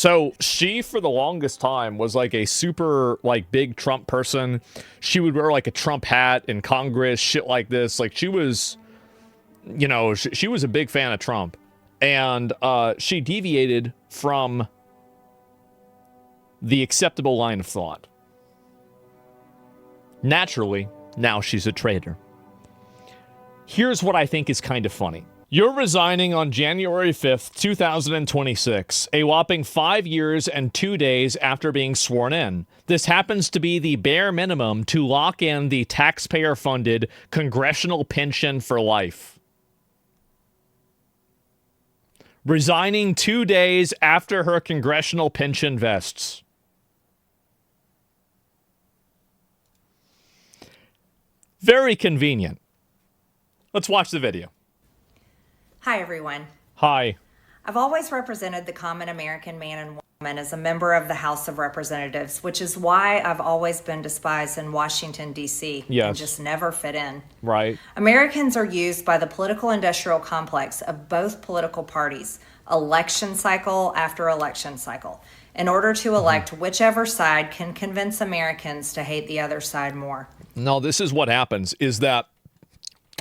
So she, for the longest time, was like a super like big Trump person. She would wear like a Trump hat in Congress, shit like this. Like she was, you know, she was a big fan of Trump. And she deviated from the acceptable line of thought. Naturally, now she's a traitor. Here's what I think is kind of funny. You're resigning on January 5th, 2026, a whopping 5 years and 2 days after being sworn in. This happens to be the bare minimum to lock in the taxpayer-funded congressional pension for life. Resigning 2 days after her congressional pension vests. Very convenient. Let's watch the video. Hi, everyone. Hi. I've always represented the common American man and woman as a member of the House of Representatives, which is why I've always been despised in Washington, D.C. Yes. And just never fit in. Right. Americans are used by the political industrial complex of both political parties, election cycle after election cycle, in order to elect whichever side can convince Americans to hate the other side more. No, this is what happens, is that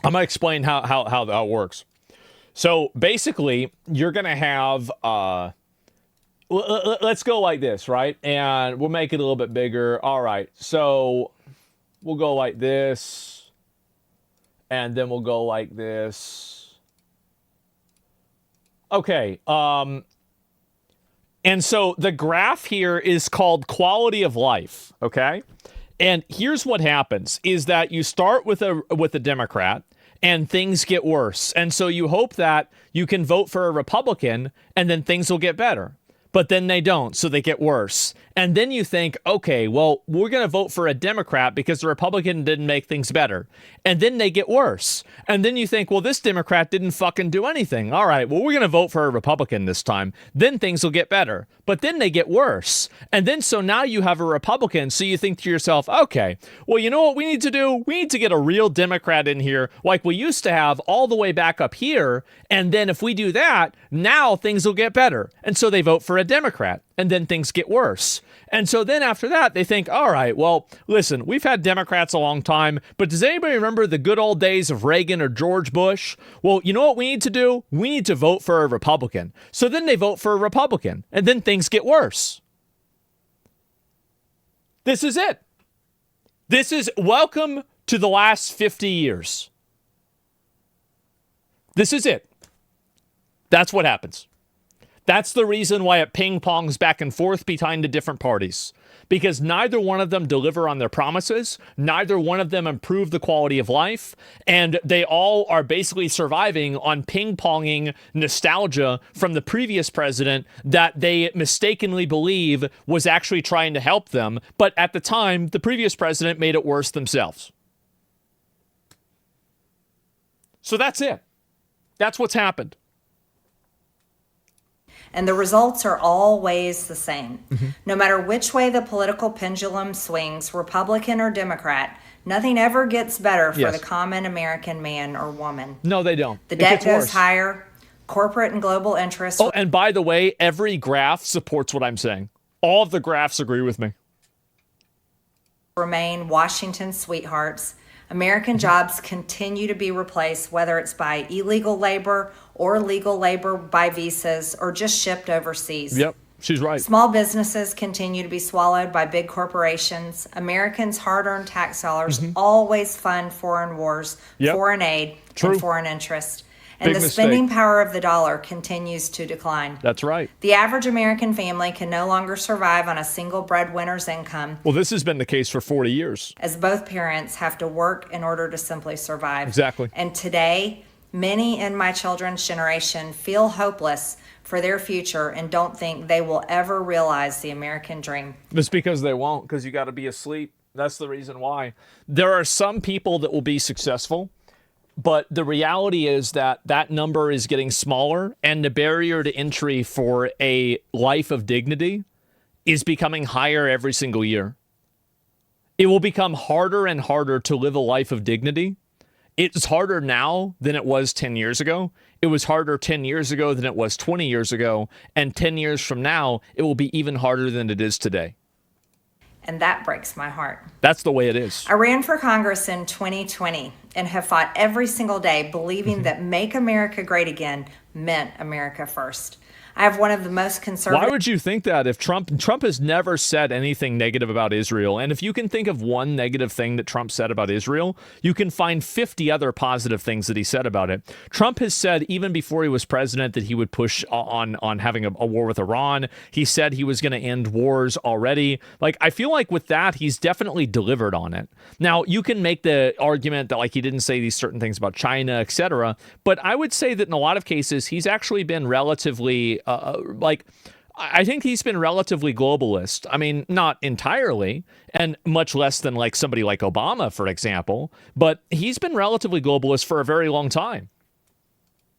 I'm going to explain how that works. So basically, you're going to have, let's go like this, right? And we'll make it a little bit bigger. All right. So we'll go like this. And then we'll go like this. Okay. And so the graph here is called quality of life. Okay. And here's what happens is that you start with a Democrat, and things get worse. And so you hope that you can vote for a Republican and then things will get better. But then they don't, so they get worse. And then you think, okay, well, we're going to vote for a Democrat because the Republican didn't make things better. And then they get worse. And then you think, well, this Democrat didn't fucking do anything. All right, well, we're going to vote for a Republican this time. Then things will get better. But then they get worse. And then so now you have a Republican, so you think to yourself, okay, well, you know what we need to do? We need to get a real Democrat in here like we used to have all the way back up here. And then if we do that, now things will get better. And so they vote for a Democrat, and then things get worse. And so then after that, they think, all right, well, listen, we've had Democrats a long time, but does anybody remember the good old days of Reagan or George Bush? Well, you know what we need to do? We need to vote for a Republican. So then they vote for a Republican, and then things get worse. This is it. This is welcome to the last 50 years. This is it. That's what happens. That's the reason why it ping-pongs back and forth behind the different parties. Because neither one of them deliver on their promises, neither one of them improve the quality of life, and they all are basically surviving on ping-ponging nostalgia from the previous president that they mistakenly believe was actually trying to help them, but at the time, the previous president made it worse themselves. So that's it. That's what's happened. And the results are always the same. No matter which way the political pendulum swings, Republican or Democrat, nothing ever gets better for the common American man or woman. No, they don't. The debt goes higher, corporate and global interests. Oh, and by the way, every graph supports what I'm saying. All of the graphs agree with me. Remain Washington's sweethearts. American jobs continue to be replaced, whether it's by illegal labor or legal labor by visas or just shipped overseas. Yep, she's right. Small businesses continue to be swallowed by big corporations. Americans' hard-earned tax dollars always fund foreign wars, foreign aid, and foreign interest. And the spending power of the dollar continues to decline. That's right. The average American family can no longer survive on a single breadwinner's income. Well, this has been the case for 40 years. As both parents have to work in order to simply survive. Exactly. And today, many in my children's generation feel hopeless for their future and don't think they will ever realize the American dream. It's because they won't, because you got to be asleep. That's the reason why. There are some people that will be successful, but the reality is that that number is getting smaller, and the barrier to entry for a life of dignity is becoming higher every single year. It will become harder and harder to live a life of dignity It's harder now than it was 10 years ago. It was harder 10 years ago than it was 20 years ago. And 10 years from now, it will be even harder than it is today. And that breaks my heart. That's the way it is. I ran for Congress in 2020 and have fought every single day believing that Make America Great Again meant America first. I have one of the most conservative... Why would you think that if Trump has never said anything negative about Israel? And if you can think of one negative thing that Trump said about Israel, you can find 50 other positive things that he said about it. Trump has said even before he was president that he would push on having a war with Iran. He said he was going to end wars already. Like, I feel like with that, he's definitely delivered on it. Now, you can make the argument that like he didn't say these certain things about China, etc. But I would say that in a lot of cases, he's actually been relatively I think he's been relatively globalist. I mean, not entirely, and much less than like somebody like Obama, for example, but he's been relatively globalist for a very long time.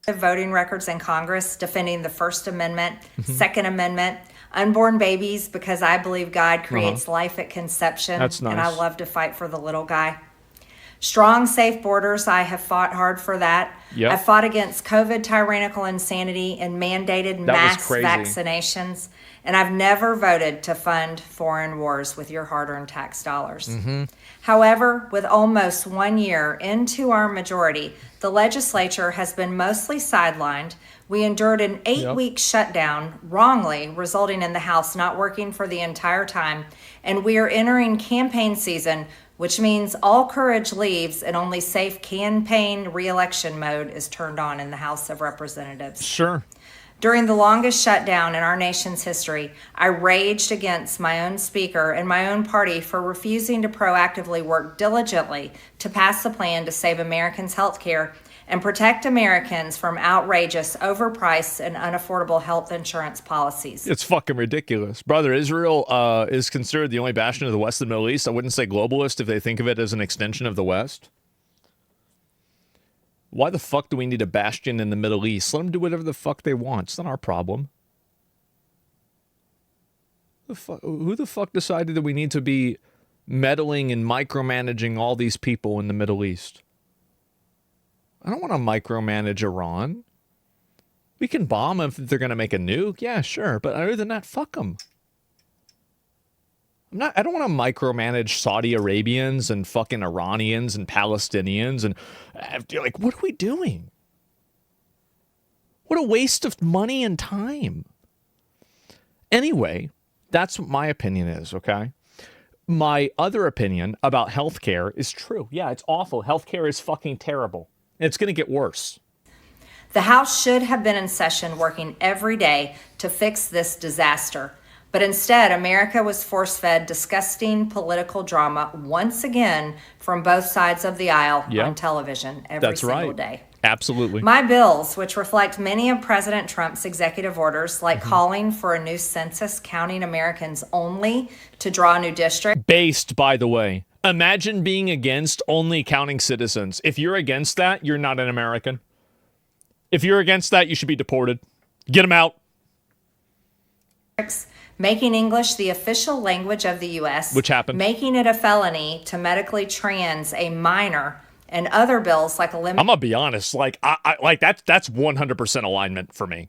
Voting records in Congress defending the First Amendment, Second Amendment, unborn babies, because I believe God creates life at conception. That's nice. And I love to fight for the little guy. Strong, safe borders. I have fought hard for that. Yep. I fought against COVID tyrannical insanity and mandated mass vaccinations. And I've never voted to fund foreign wars with your hard-earned tax dollars. However, with almost 1 year into our majority, the legislature has been mostly sidelined. We endured an 8-week shutdown wrongly, resulting in the House not working for the entire time. And we are entering campaign season, which means all courage leaves and only safe campaign re-election mode is turned on in the House of Representatives. Sure. During the longest shutdown in our nation's history, I raged against my own speaker and my own party for refusing to proactively work diligently to pass the plan to save Americans' health care and protect Americans from outrageous, overpriced, and unaffordable health insurance policies. It's fucking ridiculous. Brother, Israel is considered the only bastion of the West of the Middle East. I wouldn't say globalist if they think of it as an extension of the West. Why the fuck do we need a bastion in the Middle East? Let them do whatever the fuck they want. It's not our problem. Who the fuck decided that we need to be meddling and micromanaging all these people in the Middle East? I don't want to micromanage Iran. We can bomb them if they're going to make a nuke. Yeah, sure. But other than that, fuck them. I don't want to micromanage Saudi Arabians and fucking Iranians and Palestinians. And like, what are we doing? What a waste of money and time. Anyway, that's what my opinion is, okay? My other opinion about healthcare is true. Yeah, it's awful. Healthcare is fucking terrible. It's going to get worse. The House should have been in session working every day to fix this disaster. But instead, America was force-fed disgusting political drama once again from both sides of the aisle on television every single day. Absolutely. My bills, which reflect many of President Trump's executive orders, like calling for a new census counting Americans only to draw a new district. Based, by the way. Imagine being against only counting citizens. If you're against that, you're not an American. If you're against that, you should be deported. Get them out. Making English the official language of the U.S. Which happened. Making it a felony to medically trans a minor, and other bills like eliminating... I'm going to be honest. Like, I like that's 100% alignment for me.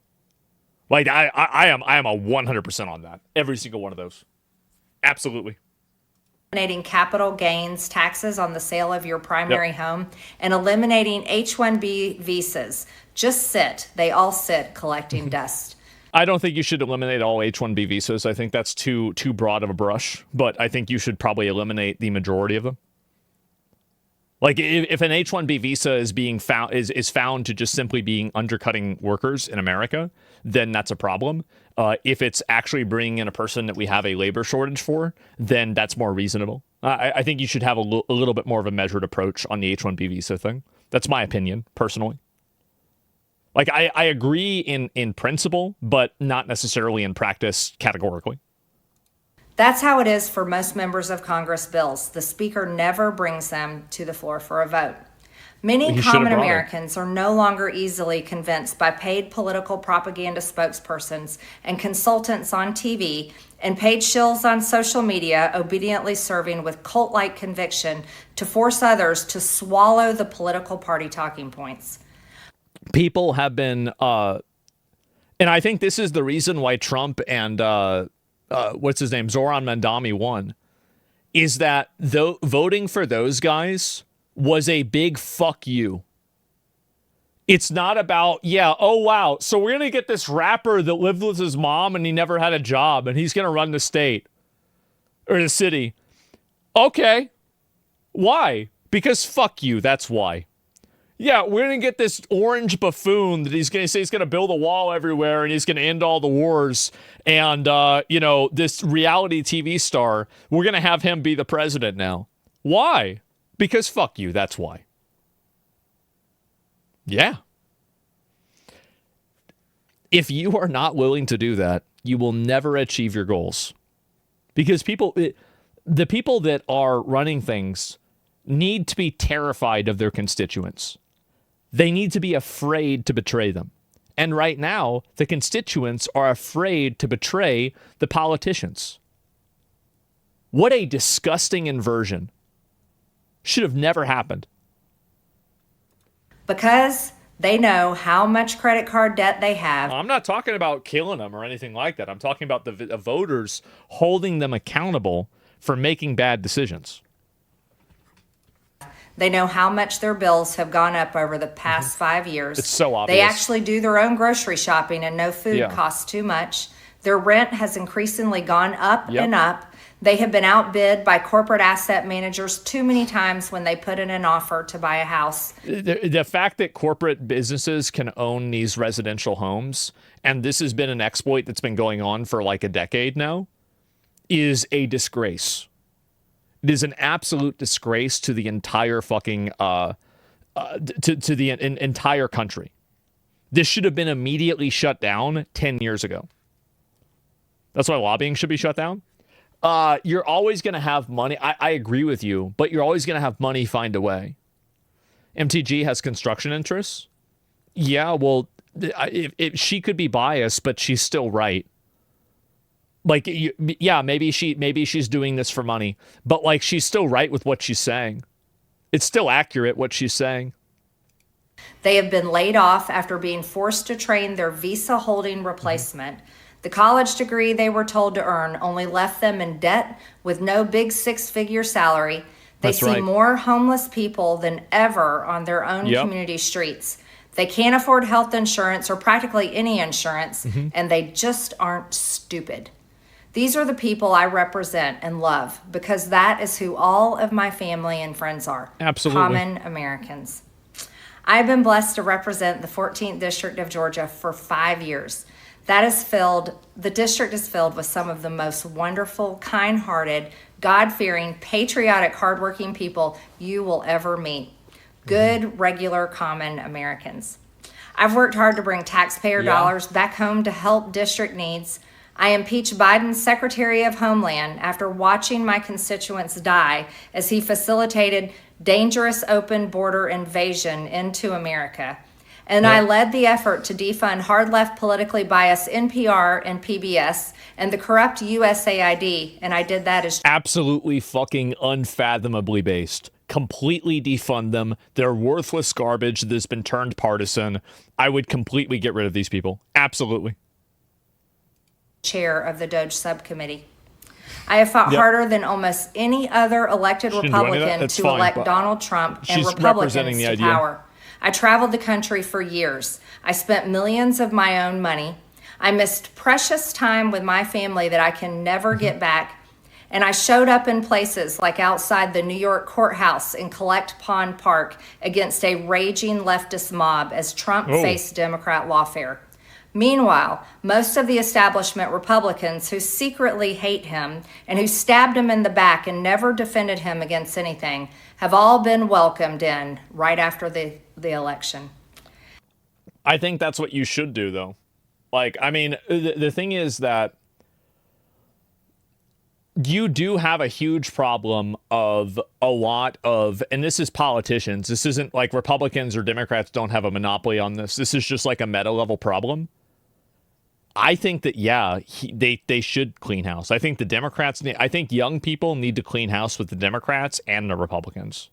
Like, I am a 100% on that. Every single one of those. Absolutely. Eliminating capital gains taxes on the sale of your primary home and eliminating H-1B visas. Just sit. They all sit collecting dust. I don't think you should eliminate all H-1B visas. I think that's too broad of a brush, but I think you should probably eliminate the majority of them. Like if an H-1B visa is being found is found to just simply being undercutting workers in America, then that's a problem. If it's actually bringing in a person that we have a labor shortage for, then that's more reasonable. I think you should have a little bit more of a measured approach on the H-1B visa thing. That's my opinion, personally. Like, I agree in principle, but not necessarily in practice categorically. That's how it is for most members of Congress bills. The Speaker never brings them to the floor for a vote. Many common Americans are no longer easily convinced by paid political propaganda spokespersons and consultants on TV and paid shills on social media, obediently serving with cult-like conviction to force others to swallow the political party talking points. People have been, and I think this is the reason why Trump and, what's his name, Zoran Mandami won, is that voting for those guys was a big fuck you. It's not about, oh, wow, so we're going to get this rapper that lived with his mom and he never had a job and he's going to run the state or the city. Okay. Why? Because fuck you. That's why. Yeah, we're going to get this orange buffoon that he's going to say he's going to build a wall everywhere and he's going to end all the wars. And, this reality TV star, we're going to have him be the president now. Why? Because fuck you. That's why. Yeah. If you are not willing to do that, you will never achieve your goals. Because the people that are running things need to be terrified of their constituents. They need to be afraid to betray them. And right now, the constituents are afraid to betray the politicians. What a disgusting inversion. Should have never happened. Because they know how much credit card debt they have. I'm not talking about killing them or anything like that. I'm talking about the voters holding them accountable for making bad decisions. They know how much their bills have gone up over the past 5 years. It's so obvious. They actually do their own grocery shopping and no food costs too much. Their rent has increasingly gone up and up. They have been outbid by corporate asset managers too many times when they put in an offer to buy a house. The fact that corporate businesses can own these residential homes, and this has been an exploit that's been going on for like a decade now, is a disgrace. It is an absolute disgrace to the entire fucking to the entire country. This should have been immediately shut down 10 years ago. That's why lobbying should be shut down. You're always going to have money. I agree with you, but you're always going to have money find a way. MTG has construction interests. Yeah, well, if she could be biased, but she's still right. Like, maybe she's doing this for money, but like she's still right with what she's saying. It's still accurate what she's saying. They have been laid off after being forced to train their visa holding replacement. The college degree they were told to earn only left them in debt with no big six-figure salary. They see more homeless people than ever on their own community streets. They can't afford health insurance or practically any insurance, and they just aren't stupid. These are the people I represent and love because that is who all of my family and friends are. Absolutely. Common Americans. I've been blessed to represent the 14th District of Georgia for 5 years. The district is filled with some of the most wonderful, kind-hearted, God-fearing, patriotic, hardworking people you will ever meet. Good, regular, common Americans. I've worked hard to bring taxpayer dollars back home to help district needs. I impeached Biden's Secretary of Homeland after watching my constituents die as he facilitated dangerous open border invasion into America. And I led the effort to defund hard-left politically biased NPR and PBS and the corrupt USAID, and I did that as absolutely fucking unfathomably based. Completely defund them. They're worthless garbage that's been turned partisan. I would completely get rid of these people. Absolutely. Chair of the DOJ subcommittee. I have fought harder than almost any other elected Republican to elect Donald Trump and Republicans to power. I traveled the country for years. I spent millions of my own money. I missed precious time with my family that I can never get back. And I showed up in places like outside the New York courthouse in Collect Pond Park against a raging leftist mob as Trump faced Democrat lawfare. Meanwhile, most of the establishment Republicans who secretly hate him and who stabbed him in the back and never defended him against anything have all been welcomed in right after the election. I think that's what you should do, though. Like, I mean, the thing is that you do have a huge problem of a lot of, and this is politicians. This isn't like Republicans or Democrats don't have a monopoly on this. This is just like a meta level problem. I think that, yeah, they should clean house. I think the Democrats I think young people need to clean house with the Democrats and the Republicans.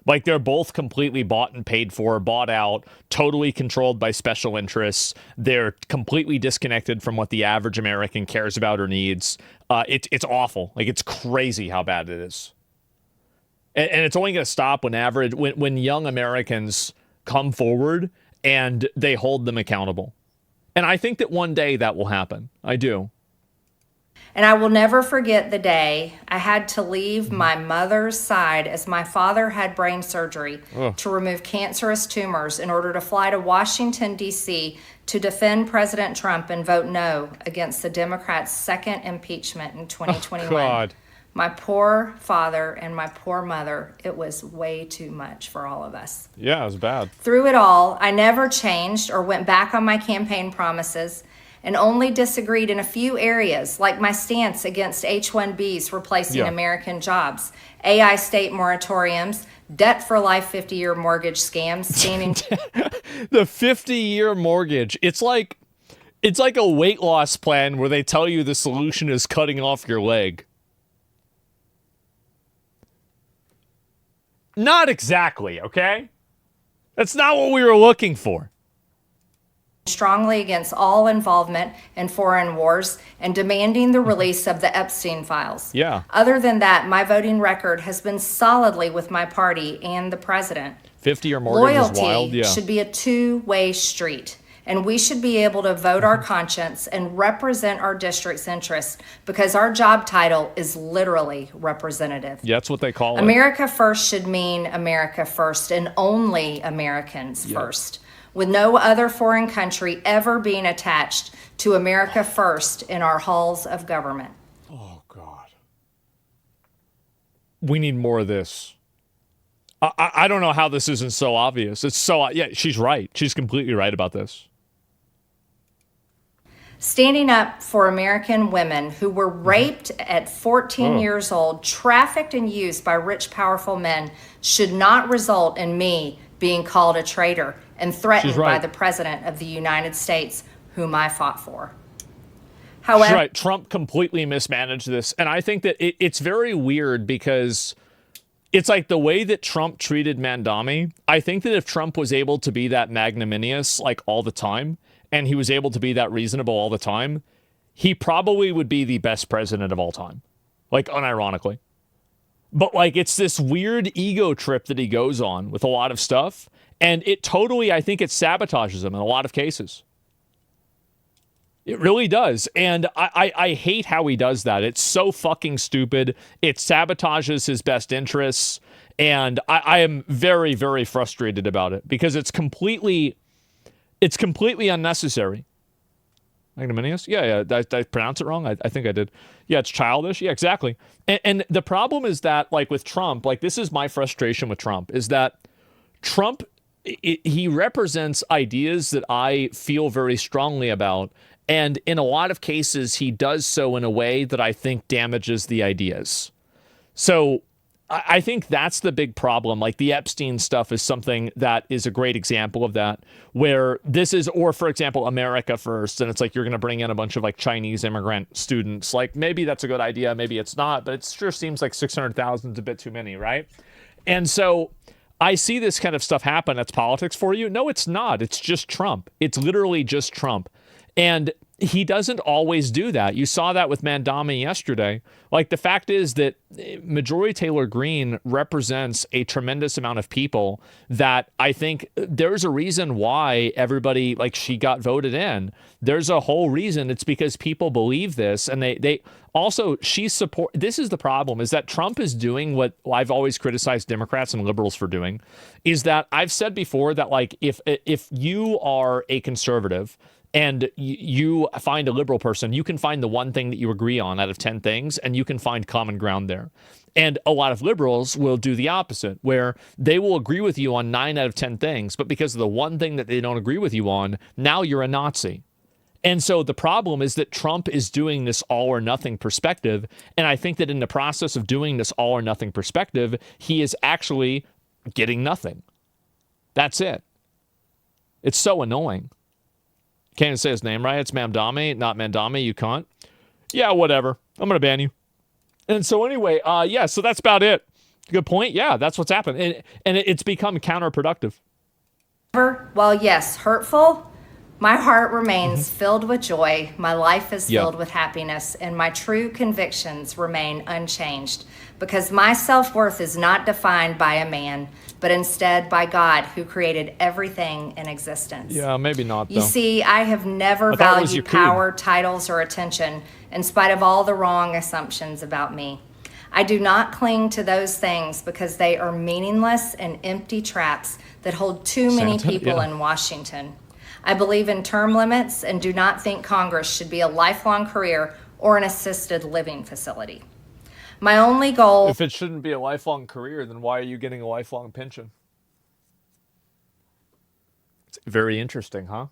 Like, they're both completely bought and paid for, bought out, totally controlled by special interests. They're completely disconnected from what the average American cares about or needs. It's awful. Like, it's crazy how bad it is. And it's only going to stop when young Americans come forward and they hold them accountable. And I think that one day that will happen. I do. And I will never forget the day I had to leave my mother's side as my father had brain surgery to remove cancerous tumors in order to fly to Washington, D.C. to defend President Trump and vote no against the Democrats' second impeachment in 2021. Oh, God. My poor father and my poor mother, it was way too much for all of us. Yeah, it was bad. Through it all, I never changed or went back on my campaign promises and only disagreed in a few areas, like my stance against H-1Bs replacing American jobs, AI state moratoriums, debt for life 50-year mortgage scams, standing... The 50-year mortgage. It's like a weight loss plan where they tell you the solution is cutting off your leg. Not exactly, okay? That's not what we were looking for. Strongly against all involvement in foreign wars and demanding the release of the Epstein files. Yeah. Other than that, my voting record has been solidly with my party and the president. 50-year mortgage is wild. Loyalty should be a two-way street. And we should be able to vote our conscience and represent our district's interests because our job title is literally representative. Yeah, that's what they call it. America first should mean America first and only Americans first, with no other foreign country ever being attached to America first in our halls of government. Oh, God. We need more of this. I don't know how this isn't so obvious. It's so, yeah, she's right. She's completely right about this. Standing up for American women who were raped at 14 years old, trafficked and used by rich, powerful men should not result in me being called a traitor and threatened by the President of the United States, whom I fought for. However, she's right. Trump completely mismanaged this. And I think that it's very weird because it's like the way that Trump treated Mandami. I think that if Trump was able to be that magnanimous like all the time, and he was able to be that reasonable all the time, he probably would be the best president of all time. Like, unironically. But, like, it's this weird ego trip that he goes on with a lot of stuff, and it totally, I think it sabotages him in a lot of cases. It really does. And I hate how he does that. It's so fucking stupid. It sabotages his best interests, and I am very, very frustrated about it because it's completely unnecessary. Ignominious? Yeah. Did I pronounce it wrong? I think I did. Yeah, it's childish. Yeah, exactly. And the problem is that, like, with Trump, like, this is my frustration with Trump, is that Trump, he represents ideas that I feel very strongly about. And in a lot of cases, he does so in a way that I think damages the ideas. So I think that's the big problem. Like, the Epstein stuff is something that is a great example of that, where this is, or for example, America first. And it's like, you're going to bring in a bunch of like Chinese immigrant students. Like, maybe that's a good idea. Maybe it's not, but it sure seems like 600,000 is a bit too many, right? And so I see this kind of stuff happen. That's politics for you. No, it's not. It's just Trump. It's literally just Trump. And he doesn't always do that. You saw that with Mandami yesterday. Like, the fact is that Majority Taylor Greene represents a tremendous amount of people that I think there's a reason why everybody, like, she got voted in. There's a whole reason. It's because people believe this, and they also, this is the problem, is that Trump is doing what I've always criticized Democrats and liberals for doing, is that I've said before that, like, if you are a conservative and you find a liberal person, you can find the one thing that you agree on out of 10 things, and you can find common ground there. And a lot of liberals will do the opposite, where they will agree with you on 9 out of 10 things, but because of the one thing that they don't agree with you on, now you're a Nazi. And so the problem is that Trump is doing this all or nothing perspective, and I think that in the process of doing this all or nothing perspective, he is actually getting nothing. That's it. It's so annoying. Can't even say his name right. It's Mamdani, not Mandami, you cunt. Yeah, whatever. I'm going to ban you. And so anyway, yeah, so that's about it. Good point. Yeah, that's what's happened. And it's become counterproductive. While yes, hurtful, my heart remains filled with joy, my life is filled with happiness, and my true convictions remain unchanged, because my self-worth is not defined by a man, but instead by God, who created everything in existence. Yeah, maybe not, though. You see, I have never valued power, titles, or attention, in spite of all the wrong assumptions about me. I do not cling to those things because they are meaningless and empty traps that hold too many people in Washington. I believe in term limits and do not think Congress should be a lifelong career or an assisted living facility. My only goal... If it shouldn't be a lifelong career, then why are you getting a lifelong pension? It's very interesting, huh?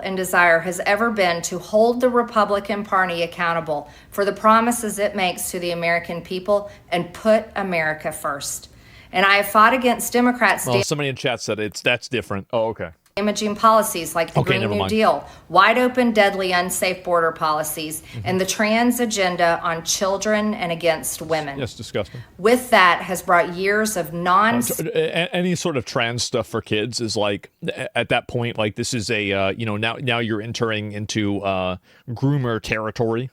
And desire has ever been to hold the Republican Party accountable for the promises it makes to the American people and put America first. And I have fought against Democrats... Well, somebody in chat said that's different. Oh, okay. Damaging policies like the Green New Deal, wide open, deadly, unsafe border policies, and the trans agenda on children and against women. Yes, disgusting. With that has brought years of any sort of trans stuff for kids is like, at that point, like this is a, now you're entering into groomer territory.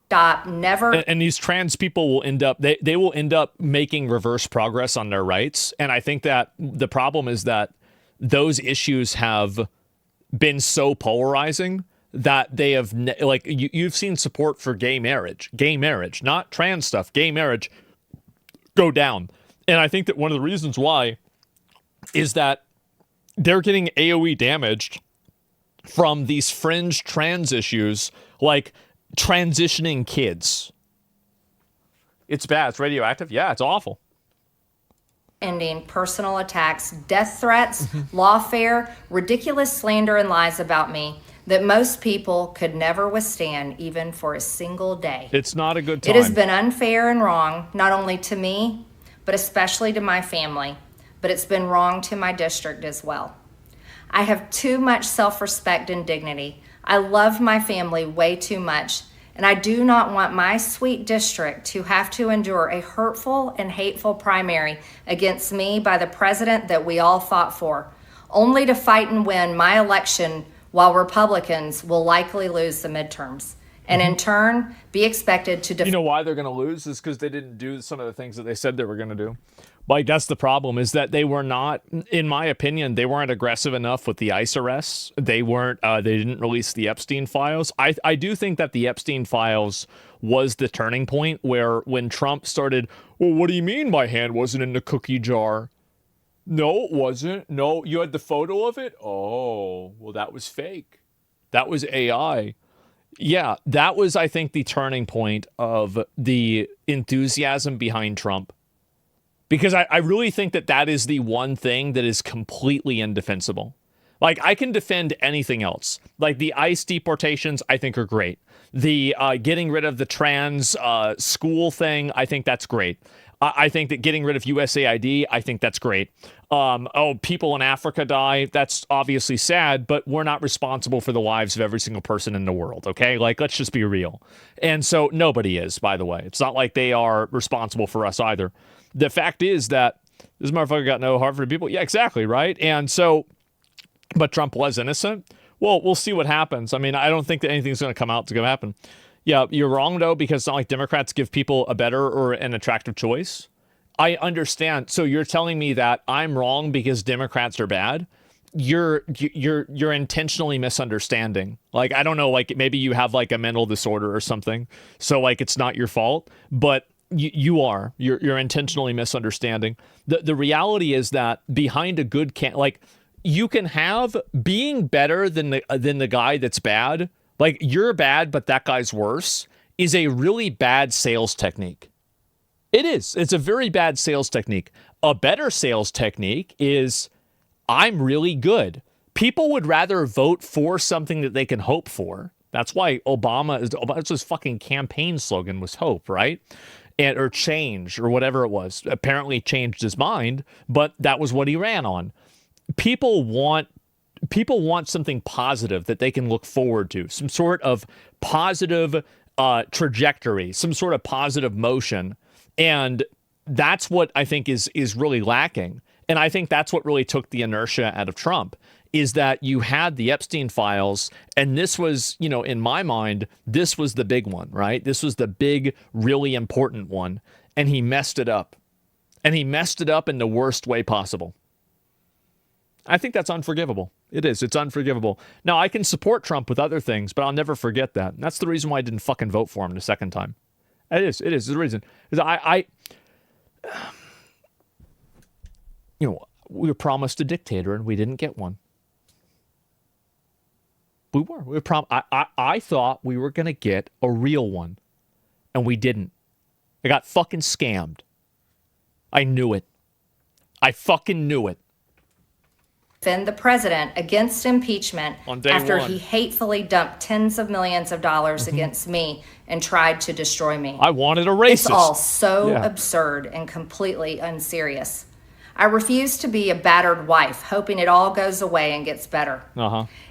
Stop, never. And these trans people will end up, they will end up making reverse progress on their rights. And I think that the problem is that those issues have been so polarizing that they have, you've seen support for gay marriage, not trans stuff, gay marriage go down. And I think that one of the reasons why is that they're getting AOE damaged from these fringe trans issues, like transitioning kids. It's bad. It's radioactive. Yeah, it's awful. Ending personal attacks, death threats, lawfare, ridiculous slander and lies about me that most people could never withstand even for a single day. It's not a good time. It has been unfair and wrong, not only to me, but especially to my family, but it's been wrong to my district as well. I have too much self-respect and dignity. I love my family way too much, and I do not want my sweet district to have to endure a hurtful and hateful primary against me by the president that we all fought for, only to fight and win my election while Republicans will likely lose the midterms, and in turn be expected to... You know why they're going to lose is because they didn't do some of the things that they said they were going to do. Like, that's the problem, is that they were not, in my opinion, they weren't aggressive enough with the ICE arrests. They weren't, they didn't release the Epstein files. I do think that the Epstein files was the turning point where when Trump started, well, what do you mean my hand wasn't in the cookie jar? No, it wasn't. No, you had the photo of it? Oh, well, that was fake. That was AI. Yeah, that was, I think, the turning point of the enthusiasm behind Trump. Because I really think that that is the one thing that is completely indefensible. Like, I can defend anything else. Like, the ICE deportations, I think, are great. The getting rid of the trans school thing, I think that's great. I think that getting rid of USAID, I think that's great. People in Africa die, that's obviously sad, but we're not responsible for the lives of every single person in the world, okay? Like, let's just be real. And so nobody is, by the way. It's not like they are responsible for us either. The fact is that this motherfucker got no heart for people. Yeah, exactly, right? And so, but Trump was innocent. Well, we'll see what happens. I mean, I don't think that anything's going to come out to go happen. Yeah, you're wrong, though, because it's not like Democrats give people a better or an attractive choice. I understand. So you're telling me that I'm wrong because Democrats are bad? You're intentionally misunderstanding. Like, I don't know, like maybe you have like a mental disorder or something. So like it's not your fault, but you're intentionally misunderstanding. The reality is that behind a good you can have being better than the guy that's bad. Like, you're bad, but that guy's worse, is a really bad sales technique. It is. It's a very bad sales technique. A better sales technique is, I'm really good. People would rather vote for something that they can hope for. That's why Obama's his fucking campaign slogan was hope, right? Or change, or whatever it was. Apparently changed his mind, but that was what he ran on. People want people want something positive that they can look forward to, some sort of positive trajectory, some sort of positive motion. And that's what I think is really lacking. And I think that's what really took the inertia out of Trump, is that you had the Epstein files, and this was, in my mind, this was the big one, right? This was the big, really important one, and he messed it up. And he messed it up in the worst way possible. I think that's unforgivable. It is. It's unforgivable. Now, I can support Trump with other things, but I'll never forget that. And that's the reason why I didn't fucking vote for him the second time. It is. It is the reason. We were promised a dictator, and we didn't get one. We were I thought we were going to get a real one, and we didn't. I got fucking scammed. I knew it. I fucking knew it. Defend the president against impeachment after one. He hatefully dumped tens of millions of dollars against me and tried to destroy me. I wanted a racist. It's all so absurd and completely unserious. I refuse to be a battered wife, hoping it all goes away and gets better.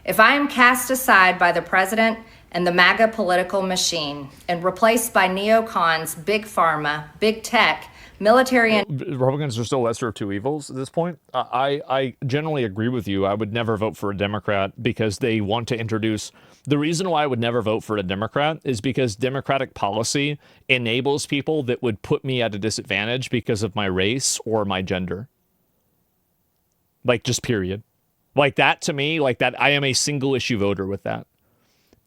If I am cast aside by the president and the MAGA political machine and replaced by neocons, big pharma, big tech, military and Republicans are still lesser of two evils at this point. I generally agree with you. I would never vote for a Democrat because they want to introduce. The reason why I would never vote for a Democrat is because Democratic policy enables people that would put me at a disadvantage because of my race or my gender. Like, just period. Like that, to me, like that, I am a single issue voter with that.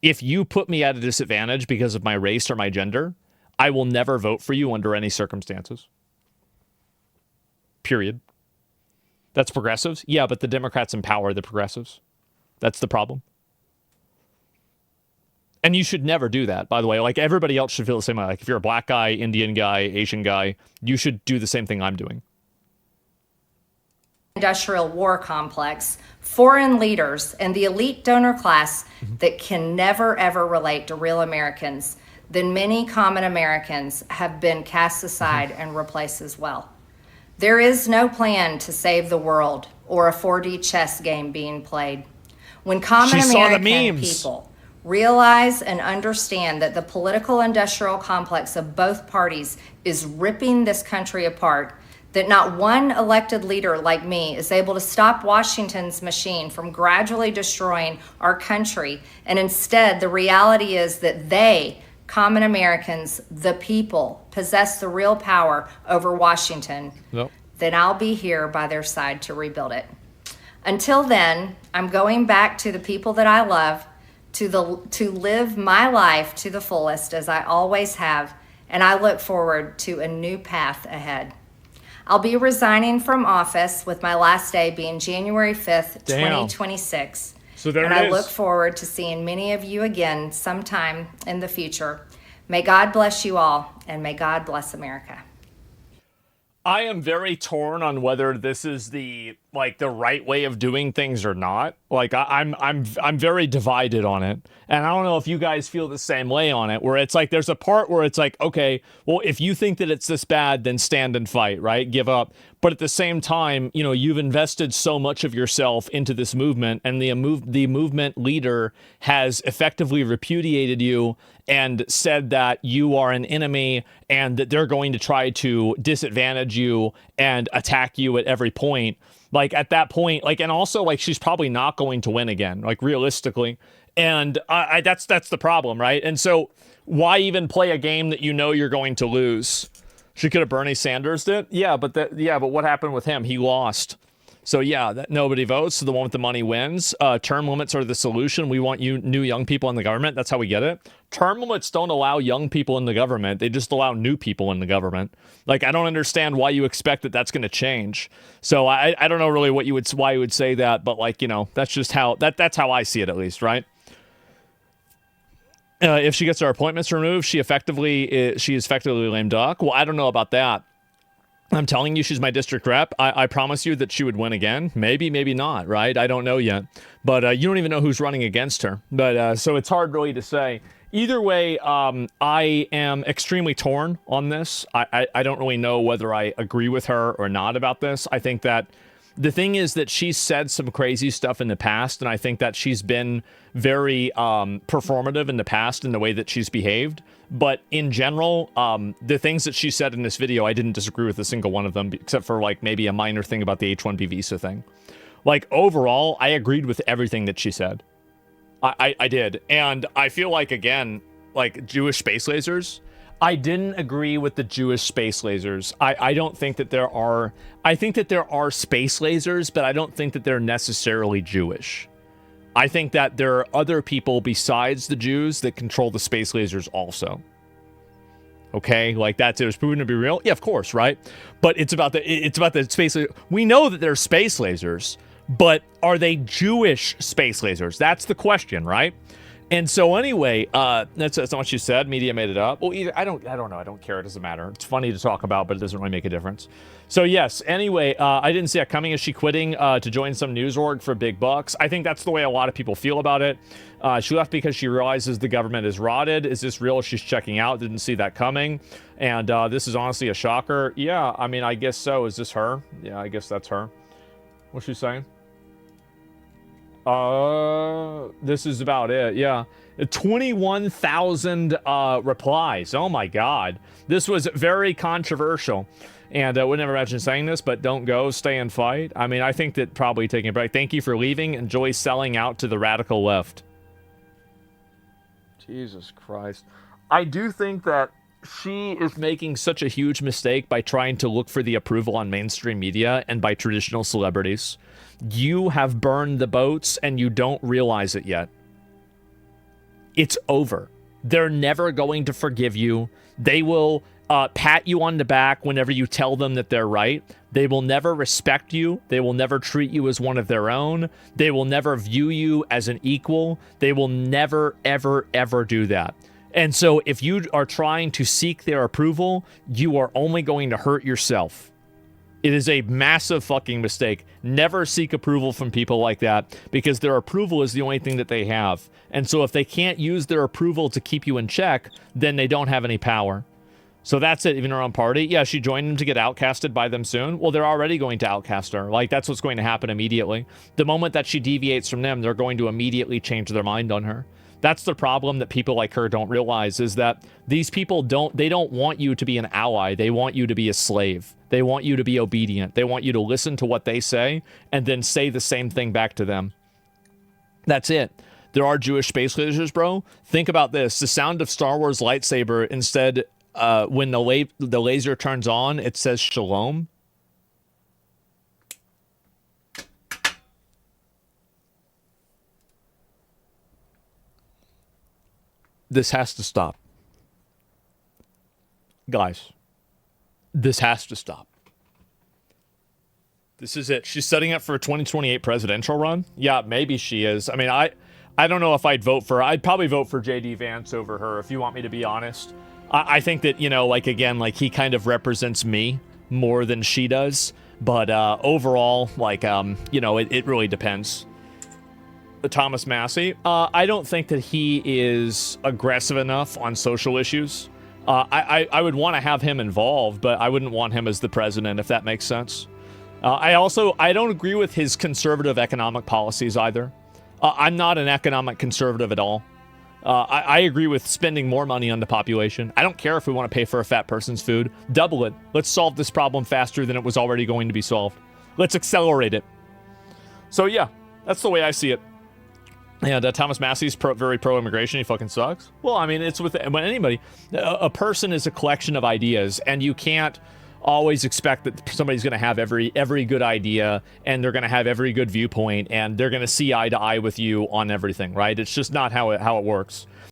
If you put me at a disadvantage because of my race or my gender, I will never vote for you under any circumstances. Period. That's progressives? Yeah, but the Democrats empower the progressives. That's the problem. And you should never do that, by the way. Like, everybody else should feel the same way. Like, if you're a black guy, Indian guy, Asian guy, you should do the same thing I'm doing. Industrial war complex, foreign leaders, and the elite donor class that can never, ever relate to real Americans, then many common Americans have been cast aside and replaced as well. There is no plan to save the world or a 4D chess game being played. When common American people realize and understand that the political industrial complex of both parties is ripping this country apart, that not one elected leader like me is able to stop Washington's machine from gradually destroying our country, and instead the reality is that they, common Americans, the people, possess the real power over Washington, then I'll be here by their side to rebuild it. Until then, I'm going back to the people that I love, to live my life to the fullest as I always have, and I look forward to a new path ahead. I'll be resigning from office with my last day being January 5th, 2026. So there and it is. I look forward to seeing many of you again sometime in the future. May God bless you all, and may God bless America. I am very torn on whether this is the right way of doing things or not. Like, I'm very divided on it. And I don't know if you guys feel the same way on it, where it's like there's a part where it's like, okay, well, if you think that it's this bad, then stand and fight, right? Give up. But at the same time, you've invested so much of yourself into this movement, and the movement leader has effectively repudiated you and said that you are an enemy and that they're going to try to disadvantage you and attack you at every point. Like, at that point, like, and also, like, she's probably not going to win again, like, realistically. And that's the problem, right? And so why even play a game that you're going to lose? She could have Bernie Sanders it. Yeah, but what happened with him? He lost. So yeah, that nobody votes. So the one with the money wins. Term limits are the solution. We want new young people in the government. That's how we get it. Term limits don't allow young people in the government. They just allow new people in the government. Like, I don't understand why you expect that that's going to change. So I don't know really why you would say that, but that's just how that's how I see it, at least, right? If she gets her appointments removed, she is effectively lame duck. Well, I don't know about that. I'm telling you, she's my district rep. I promise you that she would win again. Maybe, maybe not, right? I don't know yet. But you don't even know who's running against her. But so it's hard really to say. Either way, I am extremely torn on this. I don't really know whether I agree with her or not about this. I think that The thing is that she's said some crazy stuff in the past, and I think that she's been very performative in the past in the way that she's behaved. But in general, the things that she said in this video, I didn't disagree with a single one of them, except for like maybe a minor thing about the H-1B visa thing. Like overall, I agreed with everything that she said. I did. And I feel like, again, like Jewish space lasers, I didn't agree with the Jewish space lasers. I don't think that there are... I think that there are space lasers, but I don't think that they're necessarily Jewish. I think that there are other people besides the Jews that control the space lasers also. Okay, like it was proven to be real. Yeah, of course, right? But it's about the space. We know that they're space lasers, but are they Jewish space lasers? That's the question, right? And so anyway, that's not what she said. Media made it up. Well, either I don't know. I don't care. It doesn't matter. It's funny to talk about, but it doesn't really make a difference. So yes. Anyway, I didn't see it coming. Is she quitting to join some news org for big bucks? I think that's the way a lot of people feel about it. She left because she realizes the government is rotted. Is this real? She's checking out. Didn't see that coming. And this is honestly a shocker. Yeah, I mean, I guess so. Is this her? Yeah, I guess that's her. What's she saying? This is about it. Yeah. 21,000 replies. Oh my God. This was very controversial. And I would never imagine saying this, but don't go, stay and fight. I mean, I think that probably taking a break. Thank you for leaving. Enjoy selling out to the radical left. Jesus Christ. I do think that she is making such a huge mistake by trying to look for the approval on mainstream media and by traditional celebrities. You have burned the boats and you don't realize it yet. It's over. They're never going to forgive you. They will pat you on the back whenever you tell them that they're right. They will never respect you. They will never treat you as one of their own. They will never view you as an equal. They will never, ever, ever do that. And so if you are trying to seek their approval, you are only going to hurt yourself. It is a massive fucking mistake. Never seek approval from people like that, because their approval is the only thing that they have. And so if they can't use their approval to keep you in check, then they don't have any power. So that's it. Even her own party. Yeah, she joined them to get outcasted by them soon. Well, they're already going to outcast her. Like, that's what's going to happen immediately. The moment that she deviates from them, they're going to immediately change their mind on her. That's the problem that people like her don't realize, is that these people don't want you to be an ally. They want you to be a slave. They want you to be obedient. They want you to listen to what they say and then say the same thing back to them. That's it. There are Jewish space lasers, bro. Think about this. The sound of Star Wars lightsaber, instead, when the laser turns on, it says shalom. This has to stop. Guys, this has to stop. This is it. She's setting up for a 2028 presidential run? Yeah, maybe she is. I mean, I don't know if I'd vote for her. I'd probably vote for J.D. Vance over her, if you want me to be honest. I think that, you know, like, again, like, he kind of represents me more than she does. But overall, like, you know, it really depends. Thomas Massey, I don't think that he is aggressive enough on social issues. I would want to have him involved, but I wouldn't want him as the president, if that makes sense. I don't agree with his conservative economic policies either. I'm not an economic conservative at all. I agree with spending more money on the population. I don't care if we want to pay for a fat person's food. Double it. Let's solve this problem faster than it was already going to be solved. Let's accelerate it. So yeah, that's the way I see it. And Thomas Massey's very pro-immigration. He fucking sucks. Well, I mean, it's with when anybody. A person is a collection of ideas, and you can't always expect that somebody's going to have every good idea, and they're going to have every good viewpoint, and they're going to see eye to eye with you on everything, right? It's just not how it works.